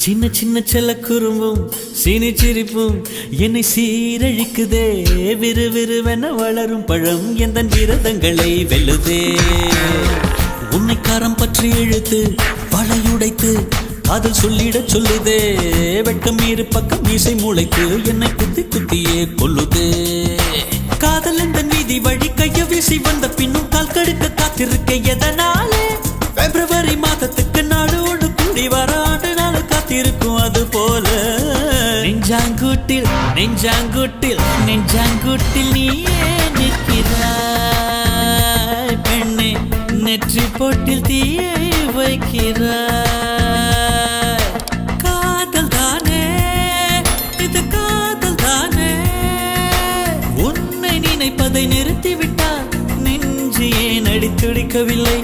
சின்ன சின்ன செல்ல குறும்பும் சீனி சிரிப்பும் என்னை சீரழிக்குதே. விறுவிறுவென வளரும் பழம் எந்த விரதங்களை வெல்லுதே. உன்னை காரம் பற்றி இழுத்து வளையுடைத்து அதில் சொல்லிட சொல்லுதே. வெட்கம் இரு பக்கம் மீசை முளைத்து என்னை குத்தி குத்தியே கொல்லுதே. காதல் எந்த நீதி வழி கைய வீசி வந்த பின்னும் கால் கடுக்க காத்திருக்க எதனாலே? பிப்ரவரி மாதத்துக்கு நாடோடு கூடி வர ஆண்டு நாள் காத்திருக்கும். அது போல நெஞ்சாங்கூட்டில் நெஞ்சாங்கூட்டில் நெஞ்சாங்கூட்டில் நீயே நிற்கிறாய் பெண்ணே. நெற்றி போட்டில் தீயை வைக்கிறாய். காதல் தானே இது, காதல் தானே. உன்னை நினைப்பதை நிறுத்திவிட்டால் நெஞ்சு ஏன் அடித்துடிக்கவில்லை?